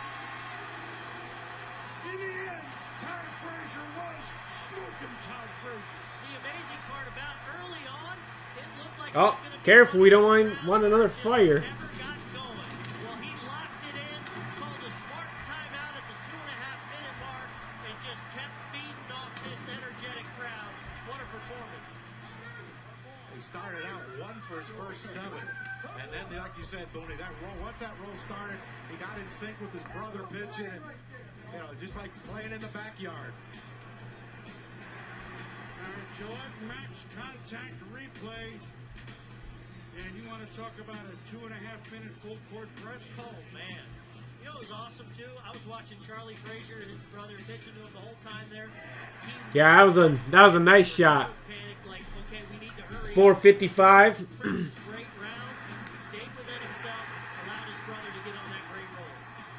In the end, Todd Frazier was smoking Todd Frazier. The amazing part about early on, it looked like Oh, careful, we don't want another fire. never got going. Well, he locked it in, called a smart timeout at the 2.5-minute mark, and just kept feeding off this energetic crowd. What a performance. He started out 1 for his first 7. And then, like you said, Booney, that roll, once that roll started, he got in sync with his brother pitching, and, you know, just like playing in the backyard. Gillette match contact replay. And you want to talk about a 2.5-minute full court press? Oh, man. You know what was awesome, too? I was watching Charlie Frazier and his brother pitching to him the whole time there. Yeah, that was a nice shot. Panicked, like, okay, we need to hurry 455. First great round. He stayed within himself, allowed his brother to get on that great roll.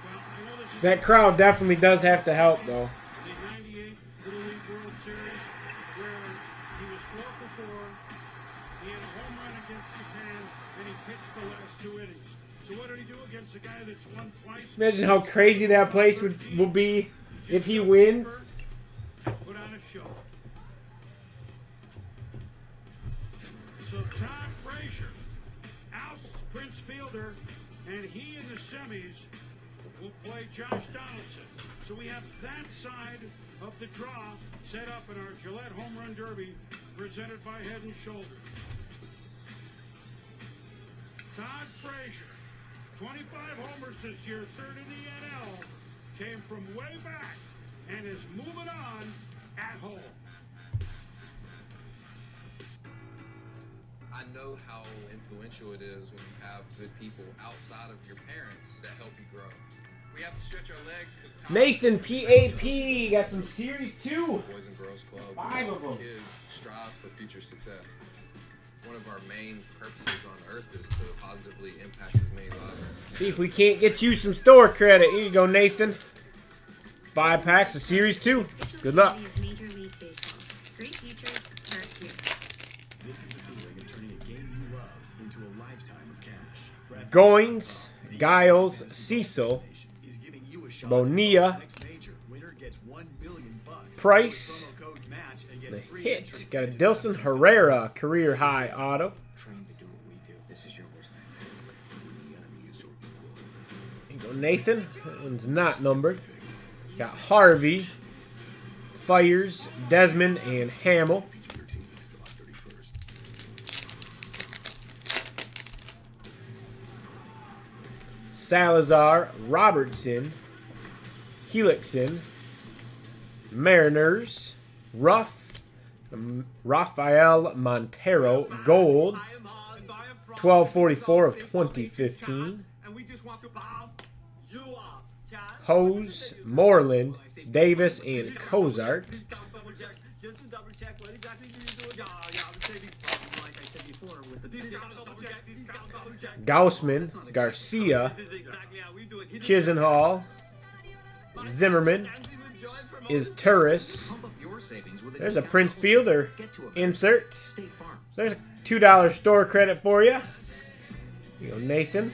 Well, I know this is That crowd definitely does have to help, though. the 98 Little League World Series where he was 4 for 4. He had a home run against Japan, and he pitched the last 2 innings. So what did he do against a guy that's won twice? Imagine how crazy that place will be if he wins. Put on a show. So Todd Frazier outs Prince Fielder, and he in the semis will play Josh Donaldson. So we have that side of the draw set up in our Gillette Home Run Derby presented by Head & Shoulders. Todd Frazier, 25 homers this year, 3rd in the NL, came from way back and is moving on at home. I know how influential it is when you have good people outside of your parents that help you grow. We have to stretch our legs because Nathan PAP got some Series 2. Boys and Girls Club. 5 of them. Kids strive for future success. One of our main purposes on earth is to positively impact as many lives. See if we can't get you some store credit. Here you go, Nathan. 5 packs of Series 2. Good luck. Major League Baseball. Great futures start here. This is the feeling of turning a game you love into a lifetime of cash. Goins, Giles, Cecil, Is giving you a shot Bonilla, at the next major. Winner gets $1 million. Price, Promo code match and get the free hit. entry. Got a Dilson Herrera career high auto. Trained to do what we do. This is your worst nightmare. When the enemy is your equal. Here you go, Nathan. That one's not numbered. Got Harvey, Fires, Desmond, and Hamill. PG-13, July 31st. Salazar, Robertson, Helixson, Mariners, Rafael Montero, Gold, 1244 of 2015. Hose, Moreland, Davis, and Cozart. Gaussman, Garcia, Chisenhall, Zimmerman, is Turris. There's a Prince Fielder insert. So there's a $2 store credit for you. You go, Nathan.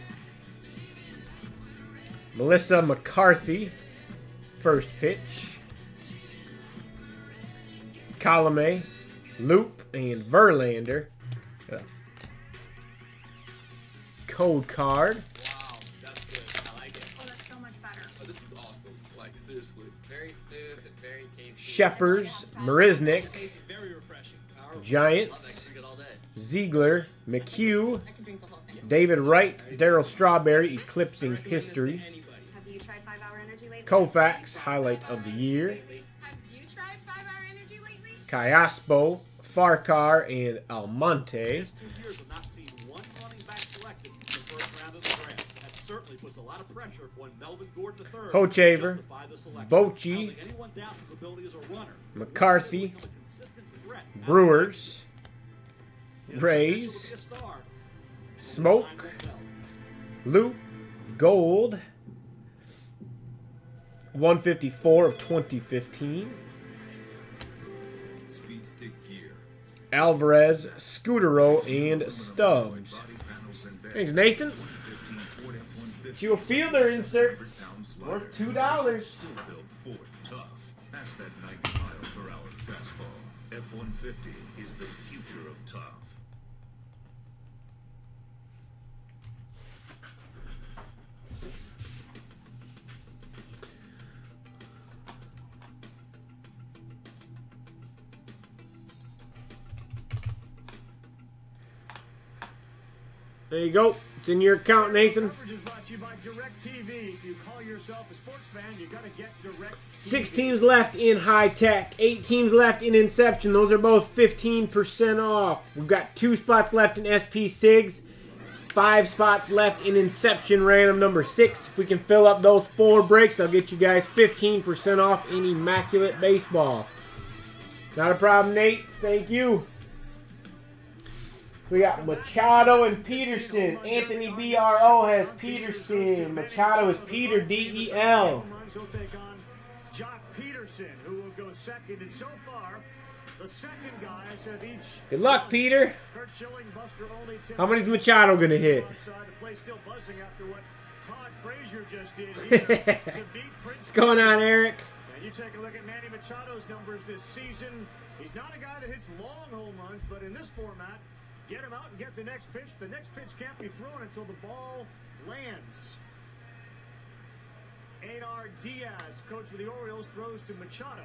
Melissa McCarthy, first pitch. Colome, Loop, and Verlander. Code card. Wow, that's good. I like it. Oh, that's so much better. Oh, this is awesome. Like, seriously. Very smooth and very tasty. Shephers, Marisnik, Very refreshing. Giants, Ziegler, McHugh, David Wright, Darryl Strawberry, eclipsing history. Have you tried 5-Hour Energy lately? Koufax, highlight of the year. Have you tried 5-Hour Energy lately? Kayaspo, Farcar, and Almonte. 2 years have not seen one running back selected in the first round of the draft. That certainly puts a lot of pressure if one Melvin Gordon III Hochevar, justify the selection. Bochy, I don't think anyone doubts his ability as a runner. McCarthy, Become a consistent threat. Brewers, His Rays, potential to be a star. Smoke, Time will tell. Loop, Gold, 154 of 2015. Speed stick gear. Alvarez, Scudero, and Stubbs. Thanks, Nathan. Get you a fielder insert worth $2. That's that 90 miles per hour fastball. F-150 is the future of tough. There you go. It's in your account, Nathan. Coverage is brought to you by DirecTV. If you call yourself a sports fan, you got to get DirecTV. 6 teams left in high tech. 8 teams left in Inception. Those are both 15% off. We've got 2 spots left in SP SIGs. 5 spots left in Inception random number 6. If we can fill up those 4 breaks, I'll get you guys 15% off in Immaculate Baseball. Not a problem, Nate. Thank you. We got Machado and Peterson. Anthony BRO has Peterson. Machado is Peter DEL. He'll take on Jock Peterson, who will go second. And so far, the second guys have each. Good luck, Peter. Kurt Schilling, Buster Olney, Tim How many's Machado gonna hit? The play still buzzing after what Todd Frazier just did here to beat Prince. What's going on, Eric? And you take a look at Manny Machado's numbers this season. He's not a guy that hits long home runs, but in this format, get him out and get the next pitch. The next pitch can't be thrown until the ball lands. Einar Diaz, coach of the Orioles, throws to Machado.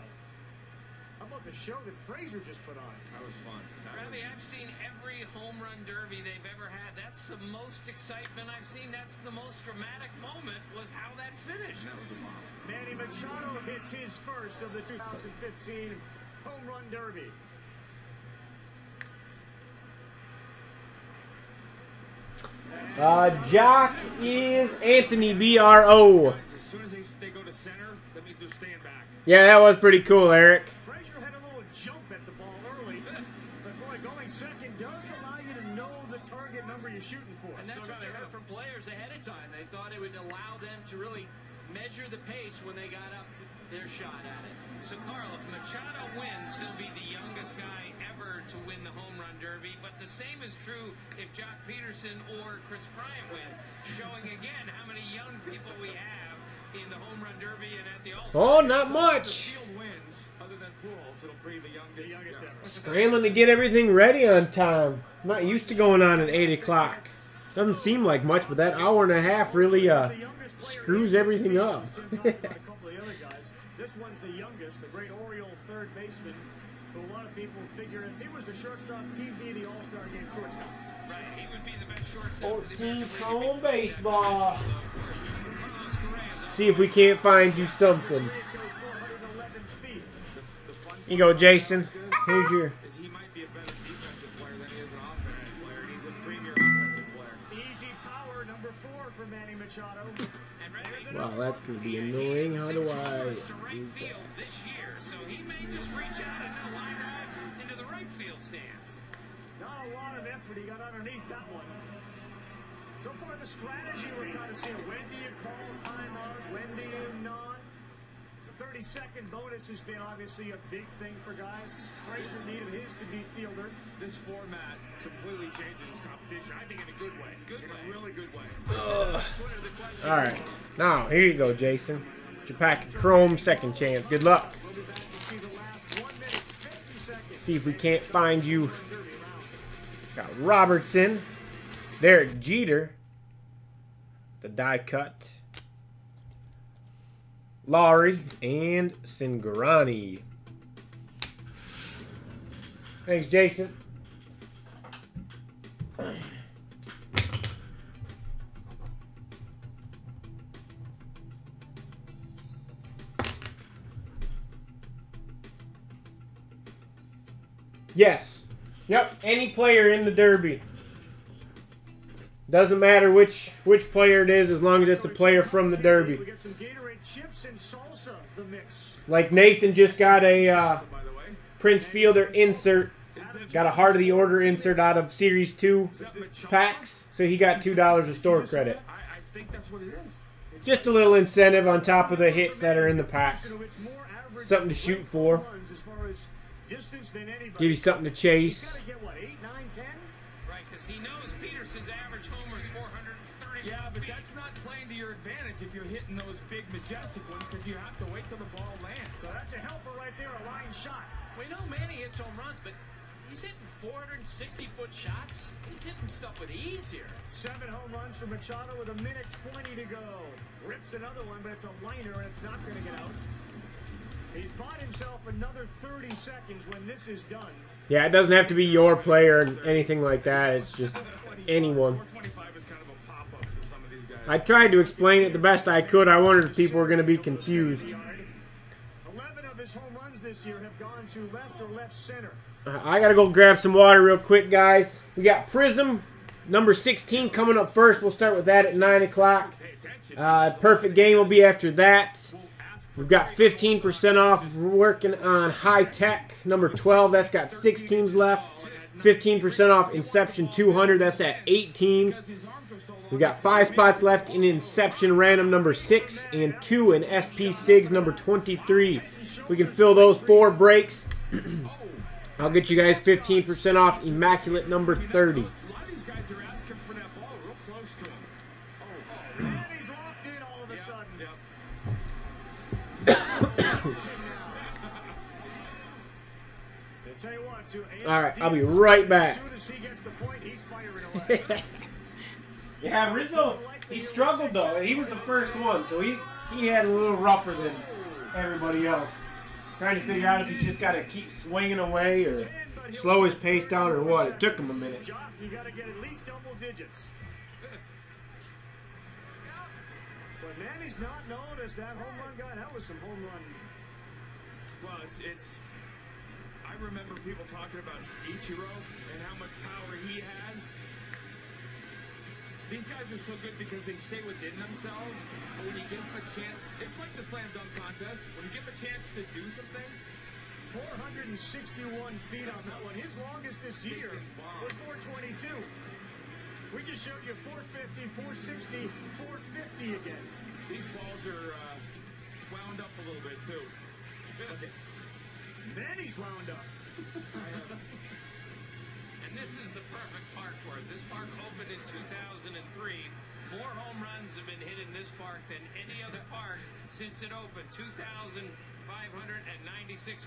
How about the show that Frazier just put on? That was fun. Ravi, I've seen every home run derby they've ever had. That's the most excitement I've seen. That's the most dramatic moment was how that finished. That was a bomb. Manny Machado hits his first of the 2015 home run derby. Jock is Anthony BRO. As soon as they go to center, that means they're staying back. Yeah, that was pretty cool, Eric. Frazier had a little jump at the ball early, but boy, going second does allow you to know the target number you're shooting for. And that's what they heard from players ahead of time. They thought it would allow them to really measure the pace when they got up to their shot at it. So, Carl, if Machado wins, he'll be the youngest guy ever to win the home run derby. But the same is true if Jock Peterson or Chris Bryant wins, showing again how many young people we have in the home run derby and at the All-Star. Oh, not much. Field wins, other than Pujols, it'll be the youngest ever. Scrambling to get everything ready on time. I'm not used to going on at 8 o'clock. Doesn't seem like much, but that hour and a half really screws everything up. This one's the youngest, the great Oriole third baseman, who a lot of people figure if he was the shortstop, he'd be the All-Star game shortstop. Right, he would be the best shortstop. 14 home baseball. See if we can't find you something. Here you go, Jason. Here's your. He might be a better defensive player than he is an offensive player, and he's a premier offensive player. Easy power, number 4 for Manny Machado. Wow, that's going to be annoying. How do I Right field this year, so he may just reach out and line drive into the right field stands. Not a lot of effort. He got underneath that one. So far, the strategy we're kind of seeing. When do you call timeout? When do you not? The 30-second bonus has been obviously a big thing for guys. Frazier needed his to beat Fielder. This format completely changes this competition. I think in a good way. A really good way. All right. Now, here you go, Jason. Get your pack of Chrome, second chance. Good luck. See if we can't find you. Got Robertson. Derek Jeter. The die cut. Laurie and Cingarani. Thanks, Jason. Yes. Yep. Any player in the Derby. Doesn't matter which player it is, as long as it's a player from the Derby. We get some Gatorade chips and salsa, the mix. Like Nathan just got a Prince Fielder insert. Got a Heart of the Order insert out of Series 2 packs. So he got $2 of store credit. I think that's what it is. Just a little incentive on top of the hits that are in the packs. Something to shoot for. distance than anybody. Give you something to chase. He's got to get, what, 8, 9, 10? Right, because he knows Peterson's average homer is 430. Yeah, but that's not playing to your advantage if you're hitting those big, majestic ones because you have to wait till the ball lands. So that's a helper right there, a line shot. We know Manny hits home runs, but he's hitting 460-foot shots. He's hitting stuff with ease here. 7 home runs for Machado with 1:20 to go. Rips another one, but it's a liner, and it's not going to get out. He's bought himself another 30 seconds when this is done. Yeah, it doesn't have to be your player or anything like that. It's just anyone. I tried to explain it the best I could. I wondered if people were going to be confused. 11 of his home runs this year have gone to left or left center. I got to go grab some water real quick, guys. We got Prism, number 16, coming up first. We'll start with that at 9 o'clock. Perfect Game will be after that. We've got 15% off. We're working on High Tech, number 12. That's got 6 teams left. 15% off Inception 200. That's at 8 teams. We got 5 spots left in Inception Random number 6 and 2 in SP Sigs number 23. If we can fill those 4 breaks, I'll get you guys 15% off Immaculate number 30. A lot of these guys are asking for that ball real close to him. And he's locked in all of a sudden. All right, I'll be right back. As soon as he gets the point, he's firing away. Yeah, Rizzo, he struggled though. He was the first one, so he had a little rougher than everybody else. Trying to figure out if he's just got to keep swinging away or slow his pace down or what. It took him a minute. You got to get at least double digits. But Manny's not known as that home run guy. That was some home run. Well, it's. I remember people talking about Ichiro and how much power he had. These guys are so good because they stay within themselves. But when you give them a chance, it's like the slam dunk contest. When you give them a chance to do some things. 461 feet on that one. His longest this year was 422. We just showed you 450, 460, 450 again. These balls are wound up a little bit too. Manny's wound up. And this is the perfect park for it. This park opened in 2003. More home runs have been hit in this park than any other park since it opened. 2,596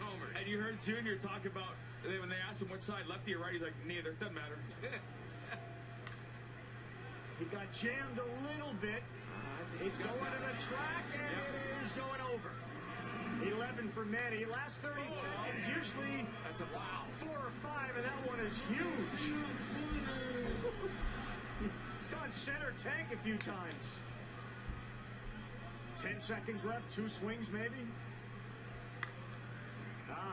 homers. And you heard Junior talk about when they asked him what side, lefty or right, he's like, neither. Doesn't matter. He got jammed a little bit. It's going to the track, and it is going over. 11 for Manny. Last 30 seconds, usually that's a wow. 4 or 5, and that one is huge. It's gone center tank a few times. 10 seconds left, 2 swings maybe.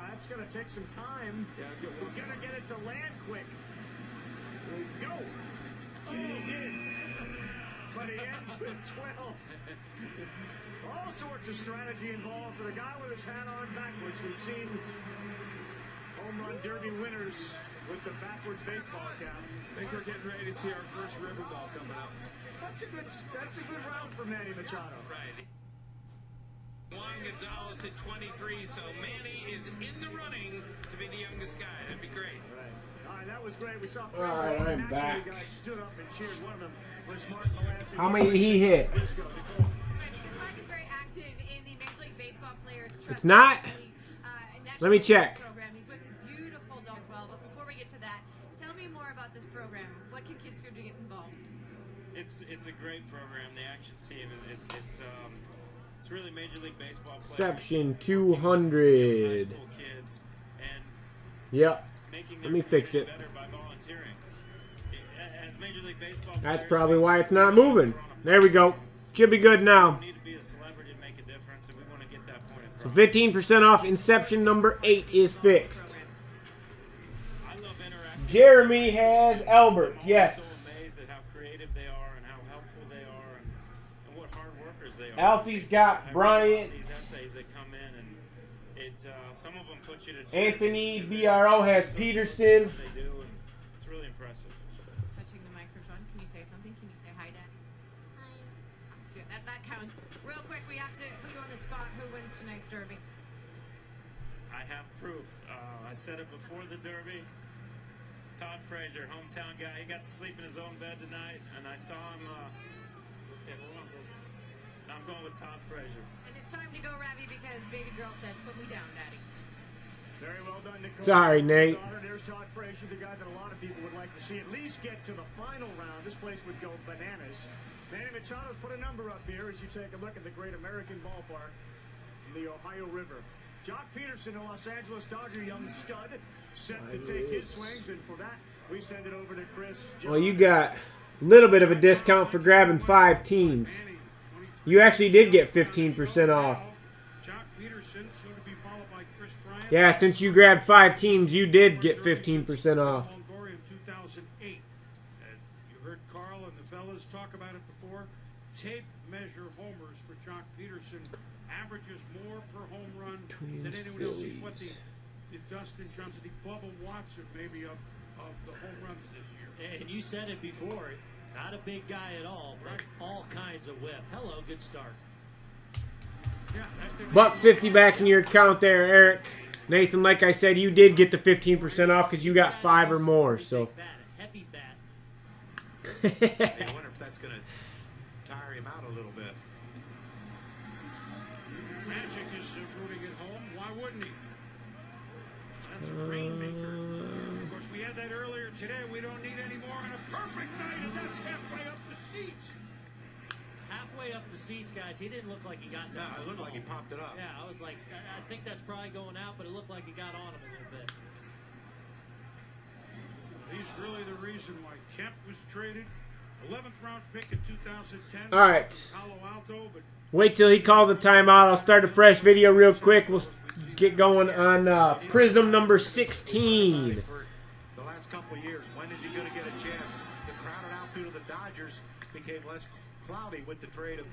That's going to take some time. We're going to get it to land quick. Go. He did. But he ends with 12. All sorts of strategy involved for the guy with his hat on backwards. We've seen home run derby winners with the backwards baseball cap. I think we're getting ready to see our first river ball coming up. That's a good round for Manny Machado. Right. Juan Gonzalez hit 23, so Manny is in the running to be the youngest guy. That'd be great. All right, that was great. We saw. All right, I'm back. Guys stood up and cheered. One of them was Martin Melanson. How many did he hit? It's not. Let me check. He's with his beautiful dog as well. But before we get to that, tell me more about this program. What can kids do to get involved? It's a great program. The Action Team. It's really Major League Baseball players. Exception 200. Kids and yep. Let me fix it. Better by volunteering. As Major League Baseball That's probably why it's not moving. There we go. Should be good now. Need to be a celebrity to make a difference, and we want to get that point So across. 15% off Inception number 8 is fixed. Jeremy has Albert. Yes. Alfie's got Bryant. Anthony BRO has Peterson. It's really impressive. Touching the microphone. Can you say something? Can you say hi, Dad? Hi. That counts. Real quick, we have to put you on the spot. Who wins tonight's derby? I have proof. I said it before the Derby. Todd Frazier, hometown guy, he got to sleep in his own bed tonight, and I saw him. Yeah, hold on, bro. So I'm going with Todd Frazier. And it's time to go, Ravi, because baby girl says, "Put me down, Daddy." Very well done, Nicole. Sorry, Nate. There's Todd Frazier, the guy that a lot of people would like to see at least get to the final round. This place would go bananas. Manny Machado's put a number up here as you take a look at the Great American Ballpark in the Ohio River. Jock Peterson, a Los Angeles Dodger young stud, set to take his swings, and for that, we send it over to Chris. Well, you got a little bit of a discount for grabbing 5 teams. You actually did get 15% off. Jock Peterson, soon to be followed by Chris Bryant. Yeah, since you grabbed 5 teams, you did get 15% off. Longoria in 2008. You heard Carl and the fellas talk about it before. Tape measure homers for Jock Peterson. Averages more per home run than anyone else. He's what the Dustin Johnson, the Bubba Watson maybe of the home runs this year. And you said it before, not a big guy at all, but all kinds of whip. Hello, good start. $150 back in your account there, Eric. Nathan, like I said, you did get the 15% off because you got 5 or more. So. Heavy bat. I wonder if that's going to tire him out a little bit. Magic is rooting at home. Why wouldn't he? That's a rainmaker. Of course, we had that earlier today. We don't need any more on a perfect night, and that's halfway up the seats. Halfway up the seats, guys. He didn't look like he got that. No, it looked like he popped it up. Yeah, I was like, I think that's probably going out, but it looked like he got on him a little bit. He's really the reason why Kemp was traded. 11th round pick in 2010. All right. Palo Alto, but Wait till he calls a timeout. I'll start a fresh video real quick. We'll get going on Prism number 16. The last couple of years, when is he going to get a chance? The crowded outfield of the Dodgers became less cloudy with the trade of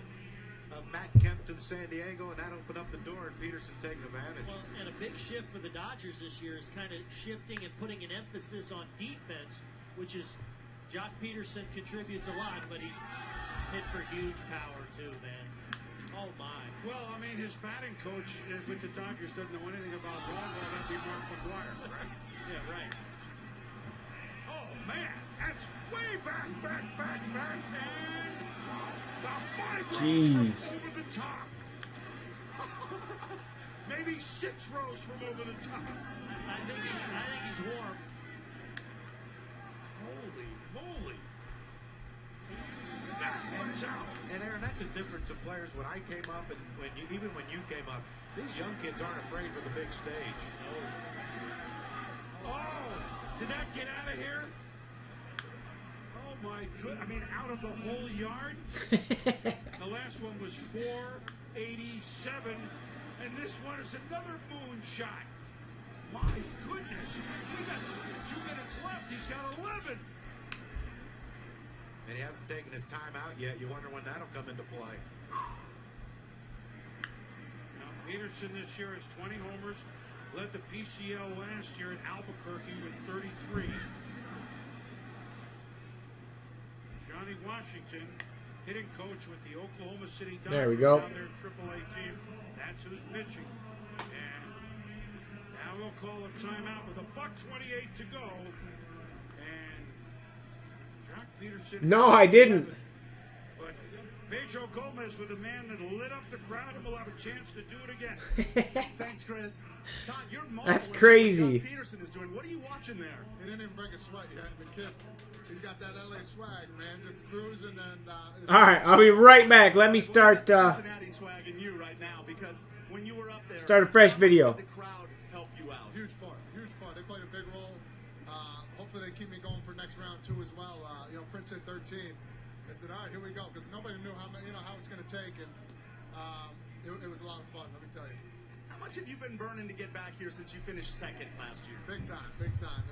Matt Kemp to the San Diego, and that opened up the door, and Peterson's taking advantage. Well, and a big shift for the Dodgers this year is kind of shifting and putting an emphasis on defense, which is Jock Peterson contributes a lot, but he's hit for huge power too, man. Oh my. well, I mean, his batting coach with the Dodgers doesn't know anything about long ball. That'd be Mark McGwire, right? Yeah, right. Oh man, that's way back, and the 5 Jeez. from over the top. Maybe 6 rows from over the top. I think he's warm. Holy moly. That one's out. And Aaron, that's the difference of players. When I came up, and even when you came up, these young kids aren't afraid of the big stage. Oh, did that get out of here? Oh my good. I mean, out of the whole yard? The last one was 487, and this one is another moonshot. My goodness. We got 2 minutes left. He's got 11. And he hasn't taken his time out yet. You wonder when that'll come into play. Now, Peterson this year has 20 homers. Led the PCL last year at Albuquerque with 33. Johnny Washington, hitting coach with the Oklahoma City Dodgers. There we go. Down their AAA team. That's who's pitching. And now we'll call a timeout with $1:28 to go. And Jock Peterson. No, I didn't. But Pedro Gomez with a man that lit up the crowd and will have a chance to do it again. Thanks, Chris. Todd, you're That's crazy. What Jock Peterson is doing. What are you watching there? He didn't even break a sweat yet. The kid, he's got that LA swag, man. Just cruising and. All right, I'll be right back. Let me start. Cincinnati swag in you right now, because when you were up there, Start a fresh video. the crowd help you out? Huge part. Huge part. They played a big role. Hopefully they keep me going for next round too as well. Prince hit 13. I said, all right, here we go, because nobody knew how it's going to take, and it was a lot of fun. Let me tell you. How much have you been burning to get back here since you finished second last year? Big time, big time.